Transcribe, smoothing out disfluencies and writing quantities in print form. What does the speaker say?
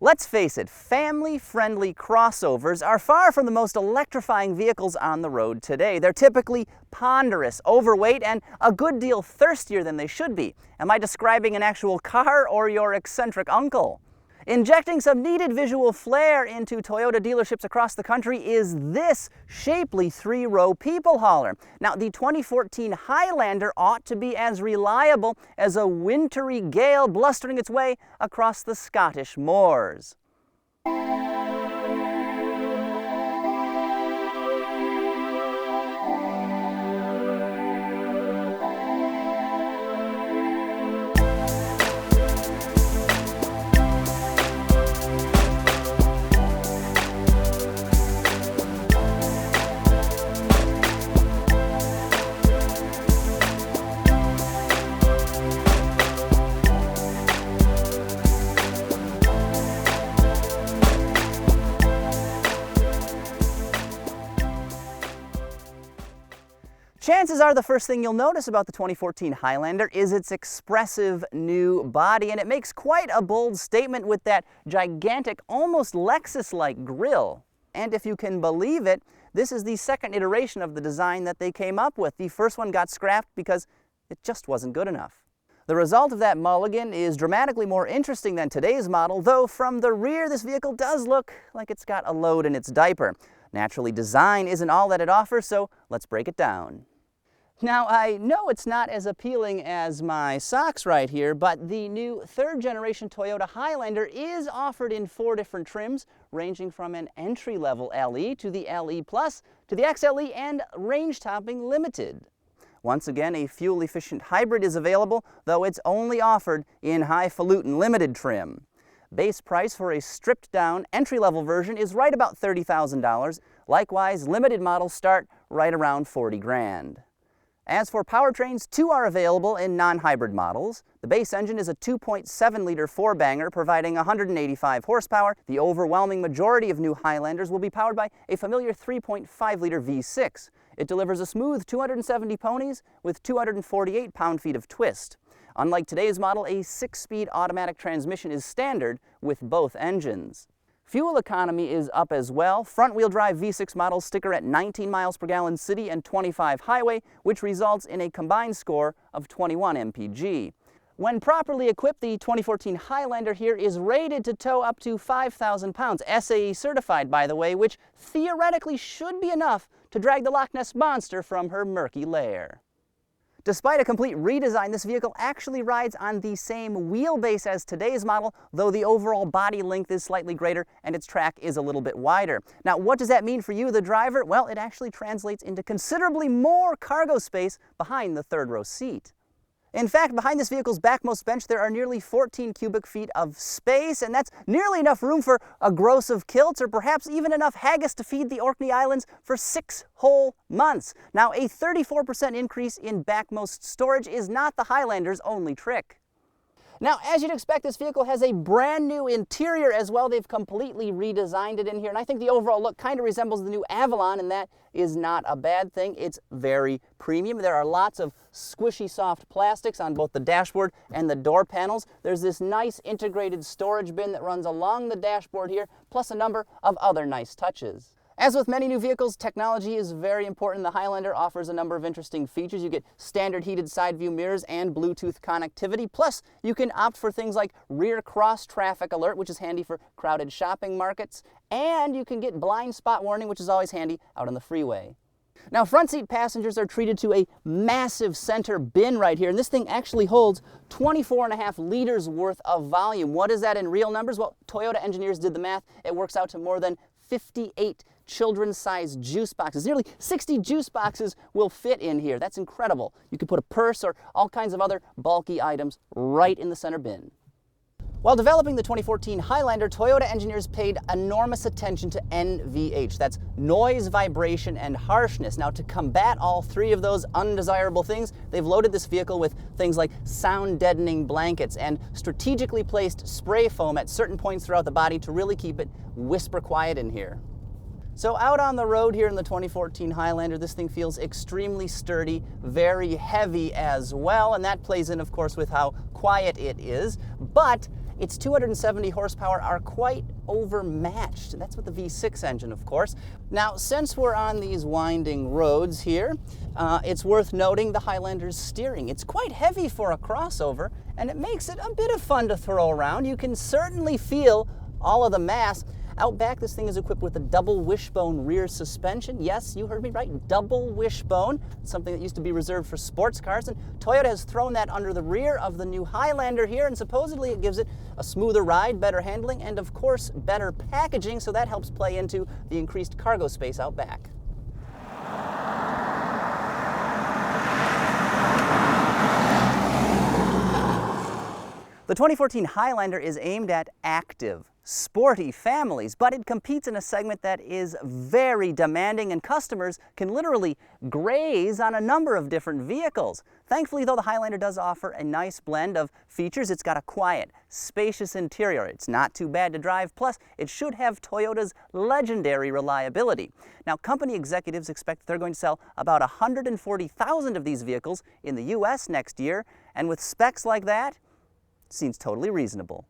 Let's face it, family-friendly crossovers are far from the most electrifying vehicles on the road today. They're typically ponderous, overweight, and a good deal thirstier than they should be. Am I describing an actual car or your eccentric uncle? Injecting some needed visual flair into Toyota dealerships across the country is this shapely three-row people hauler. Now, the 2014 Highlander ought to be as reliable as a wintry gale blustering its way across the Scottish moors. Chances are the first thing you'll notice about the 2014 Highlander is its expressive new body, and it makes quite a bold statement with that gigantic, almost Lexus-like grille. And if you can believe it, this is the second iteration of the design that they came up with. The first one got scrapped because it just wasn't good enough. The result of that mulligan is dramatically more interesting than today's model, though from the rear this vehicle does look like it's got a load in its diaper. Naturally, design isn't all that it offers, so let's break it down. Now, I know it's not as appealing as my socks right here, but the new third-generation Toyota Highlander is offered in 4 different trims, ranging from an entry-level LE to the LE Plus to the XLE and range-topping Limited. Once again, a fuel-efficient hybrid is available, though it's only offered in highfalutin Limited trim. Base price for a stripped-down entry-level version is right about $30,000. Likewise, Limited models start right around $40,000. As for powertrains, 2 are available in non-hybrid models. The base engine is a 2.7-liter 4-banger providing 185 horsepower. The overwhelming majority of new Highlanders will be powered by a familiar 3.5-liter V6. It delivers a smooth 270 ponies with 248 pound-feet of twist. Unlike today's model, a 6-speed automatic transmission is standard with both engines. Fuel economy is up as well. Front-wheel drive V6 models sticker at 19 miles per gallon city and 25 highway, which results in a combined score of 21 mpg. When properly equipped, the 2014 Highlander here is rated to tow up to 5,000 pounds, SAE certified by the way, which theoretically should be enough to drag the Loch Ness Monster from her murky lair. Despite a complete redesign, this vehicle actually rides on the same wheelbase as today's model, though the overall body length is slightly greater and its track is a little bit wider. Now, what does that mean for you, the driver? Well, it actually translates into considerably more cargo space behind the third-row seat. In fact, behind this vehicle's backmost bench, there are nearly 14 cubic feet of space, and that's nearly enough room for a gross of kilts, or perhaps even enough haggis to feed the Orkney Islands for 6 whole months. Now, a 34% increase in backmost storage is not the Highlander's only trick. Now, as you'd expect, this vehicle has a brand new interior as well. They've completely redesigned it in here, and I think the overall look kind of resembles the new Avalon, and that is not a bad thing. It's very premium. There are lots of squishy soft plastics on both the dashboard and the door panels. There's this nice integrated storage bin that runs along the dashboard here, plus a number of other nice touches. As with many new vehicles, technology is very important. The Highlander offers a number of interesting features. You get standard heated side view mirrors and Bluetooth connectivity. Plus, you can opt for things like rear cross traffic alert, which is handy for crowded shopping markets. And you can get blind spot warning, which is always handy out on the freeway. Now, front seat passengers are treated to a massive center bin right here, and this thing actually holds 24.5 liters worth of volume. What is that in real numbers? Well, Toyota engineers did the math. It works out to more than 58 children's-sized juice boxes. Nearly 60 juice boxes will fit in here. That's incredible. You could put a purse or all kinds of other bulky items right in the center bin. While developing the 2014 Highlander, Toyota engineers paid enormous attention to NVH. That's noise, vibration, and harshness. Now, to combat all 3 of those undesirable things, they've loaded this vehicle with things like sound-deadening blankets and strategically placed spray foam at certain points throughout the body to really keep it whisper quiet in here. So out on the road here in the 2014 Highlander, this thing feels extremely sturdy, very heavy as well, and that plays in, of course, with how quiet it is. But its 270 horsepower are quite overmatched. That's with the V6 engine, of course. Now, since we're on these winding roads here, it's worth noting the Highlander's steering. It's quite heavy for a crossover, and it makes it a bit of fun to throw around. You can certainly feel all of the mass. Out back, this thing is equipped with a double wishbone rear suspension. Yes, you heard me right, double wishbone, something that used to be reserved for sports cars, and Toyota has thrown that under the rear of the new Highlander here, and supposedly it gives it a smoother ride, better handling, and of course, better packaging, so that helps play into the increased cargo space out back. The 2014 Highlander is aimed at active, sporty families, but it competes in a segment that is very demanding, and customers can literally graze on a number of different vehicles. Thankfully, though, the Highlander does offer a nice blend of features. It's got a quiet, spacious interior. It's not too bad to drive, plus it should have Toyota's legendary reliability. Now, company executives expect they're going to sell about 140,000 of these vehicles in the US next year, and with specs like that, seems totally reasonable.